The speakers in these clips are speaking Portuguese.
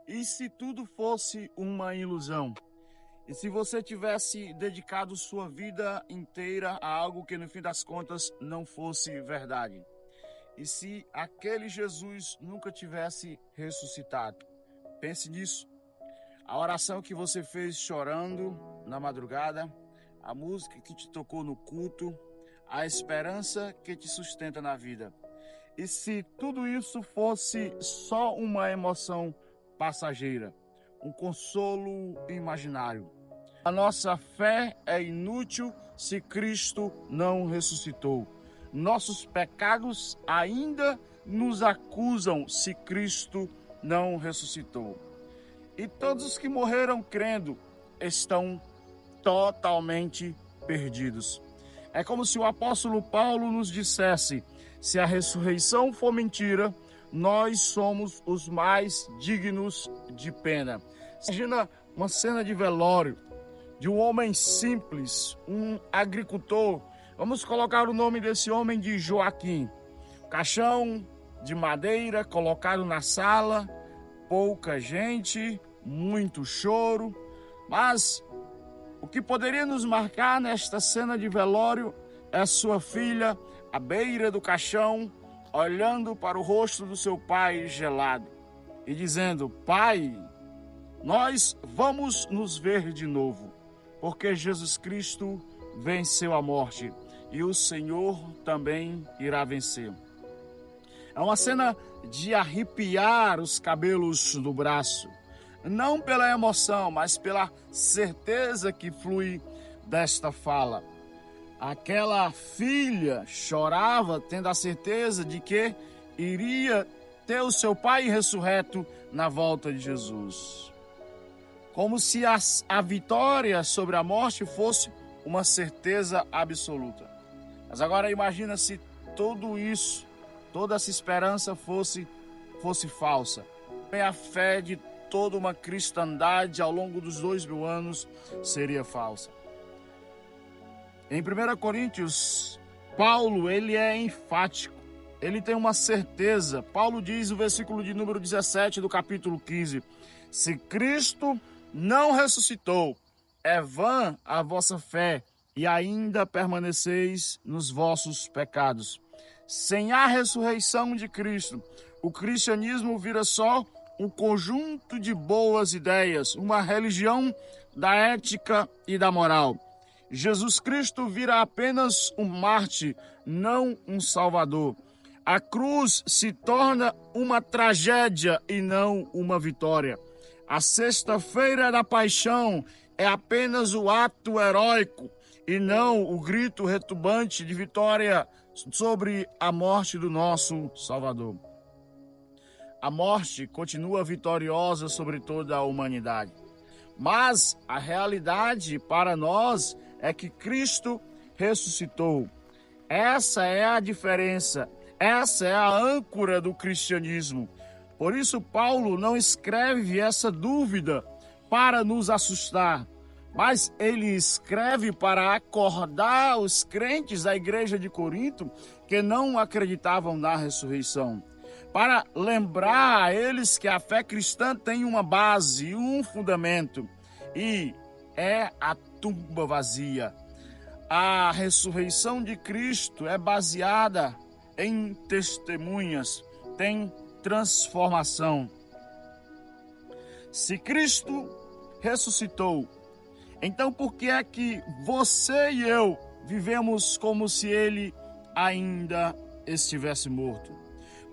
E se tudo fosse uma ilusão? E se você tivesse dedicado sua vida inteira a algo que no fim das contas não fosse verdade? E se aquele Jesus nunca tivesse ressuscitado? Pense nisso. A oração que você fez chorando na madrugada, a música que te tocou no culto, a esperança que te sustenta na vida. E se tudo isso fosse só uma emoção passageira, um consolo imaginário? A nossa fé é inútil se Cristo não ressuscitou. Nossos pecados ainda nos acusam se Cristo não ressuscitou. E todos os que morreram crendo estão totalmente perdidos. É como se o apóstolo Paulo nos dissesse: se a ressurreição for mentira, nós somos os mais dignos de pena. Imagina uma cena de velório de um homem simples, um agricultor. Vamos colocar o nome desse homem de Joaquim. Caixão de madeira colocado na sala, pouca gente, muito choro. Mas o que poderia nos marcar nesta cena de velório é sua filha à beira do caixão, olhando para o rosto do seu pai gelado e dizendo: pai, nós vamos nos ver de novo, porque Jesus Cristo venceu a morte e o Senhor também irá vencer. É uma cena de arrepiar os cabelos do braço, não pela emoção, mas pela certeza que flui desta fala. Aquela filha chorava tendo a certeza de que iria ter o seu pai ressurreto na volta de Jesus. Como se a vitória sobre a morte fosse uma certeza absoluta. Mas agora imagina se tudo isso, toda essa esperança fosse falsa. A fé de toda uma cristandade ao longo dos 2000 anos seria falsa. Em 1 Coríntios, Paulo, ele é enfático, ele tem uma certeza. Paulo diz no versículo de número 17 do capítulo 15, se Cristo não ressuscitou, é vã a vossa fé e ainda permaneceis nos vossos pecados. Sem a ressurreição de Cristo, o cristianismo vira só um conjunto de boas ideias, uma religião da ética e da moral. Jesus Cristo vira apenas um mártir, não um salvador. A cruz se torna uma tragédia e não uma vitória. A sexta-feira da paixão é apenas o ato heróico e não o grito retumbante de vitória sobre a morte do nosso Salvador. A morte continua vitoriosa sobre toda a humanidade. Mas a realidade para nós é que Cristo ressuscitou. Essa é a diferença, essa é a âncora do cristianismo. Por isso Paulo não escreve essa dúvida para nos assustar, mas ele escreve para acordar os crentes da igreja de Corinto que não acreditavam na ressurreição. Para lembrar a eles que a fé cristã tem uma base, um fundamento, e é a tumba vazia. A ressurreição de Cristo é baseada em testemunhas, tem transformação. Se Cristo ressuscitou, então por que é que você e eu vivemos como se ele ainda estivesse morto?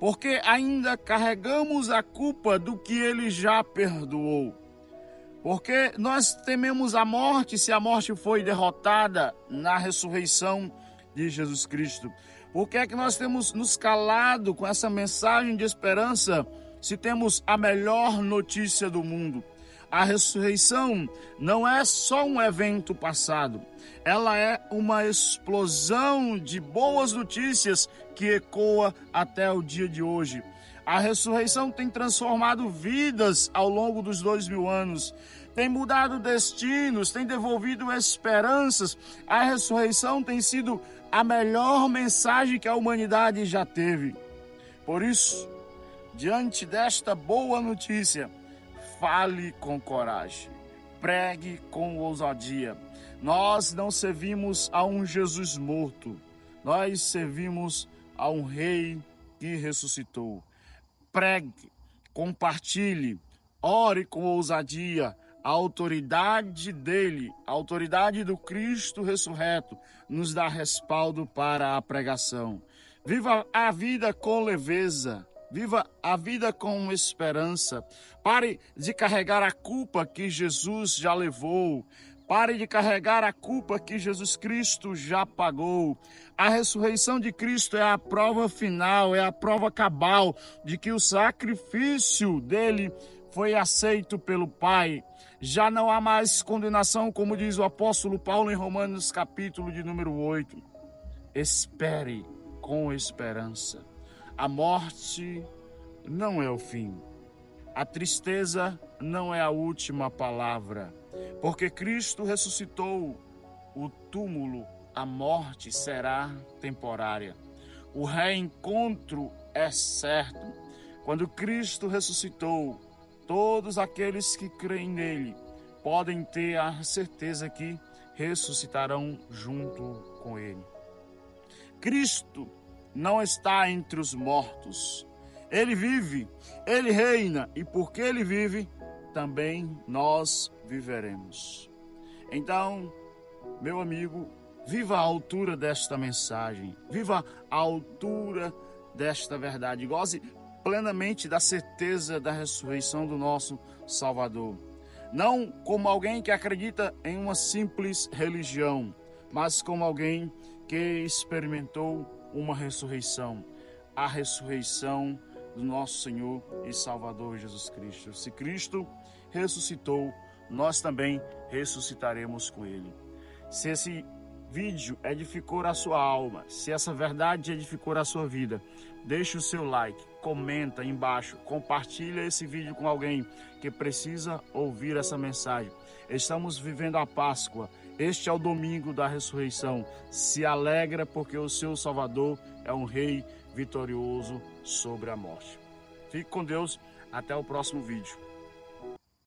Porque ainda carregamos a culpa do que ele já perdoou. Porque nós tememos a morte se a morte foi derrotada na ressurreição de Jesus Cristo. Por que é que nós temos nos calado com essa mensagem de esperança se temos a melhor notícia do mundo? A ressurreição não é só um evento passado, ela é uma explosão de boas notícias que ecoa até o dia de hoje. A ressurreição tem transformado vidas ao longo dos 2000 anos, tem mudado destinos, tem devolvido esperanças. A ressurreição tem sido a melhor mensagem que a humanidade já teve. Por isso, diante desta boa notícia, fale com coragem, pregue com ousadia. Nós não servimos a um Jesus morto, nós servimos a um Rei que ressuscitou. Pregue, compartilhe, ore com ousadia. A autoridade dele, a autoridade do Cristo ressurreto, nos dá respaldo para a pregação. Viva a vida com leveza, viva a vida com esperança. Pare de carregar a culpa que Jesus já levou. Pare de carregar a culpa que Jesus Cristo já pagou. A ressurreição de Cristo é a prova final, é a prova cabal de que o sacrifício dele foi aceito pelo Pai. Já não há mais condenação, como diz o apóstolo Paulo em Romanos capítulo de número 8. Espere com esperança. A morte não é o fim. A tristeza não é a última palavra. Porque Cristo ressuscitou, o túmulo, a morte será temporária. O reencontro é certo. Quando Cristo ressuscitou, todos aqueles que creem nele podem ter a certeza que ressuscitarão junto com ele. Cristo não está entre os mortos. Ele vive, ele reina, e porque ele vive, também nós viveremos. Então, meu amigo, viva a altura desta mensagem, viva a altura desta verdade, goze plenamente da certeza da ressurreição do nosso Salvador. Não como alguém que acredita em uma simples religião, mas como alguém que experimentou uma ressurreição, a ressurreição do nosso Senhor e Salvador Jesus Cristo. Se Cristo ressuscitou, nós também ressuscitaremos com Ele. Se esse vídeo edificou a sua alma, se essa verdade edificou a sua vida, deixe o seu like, comenta aí embaixo, compartilha esse vídeo com alguém que precisa ouvir essa mensagem. Estamos vivendo a Páscoa, este é o domingo da ressurreição. Se alegra porque o seu Salvador é um Rei vitorioso sobre a morte. Fique com Deus, até o próximo vídeo.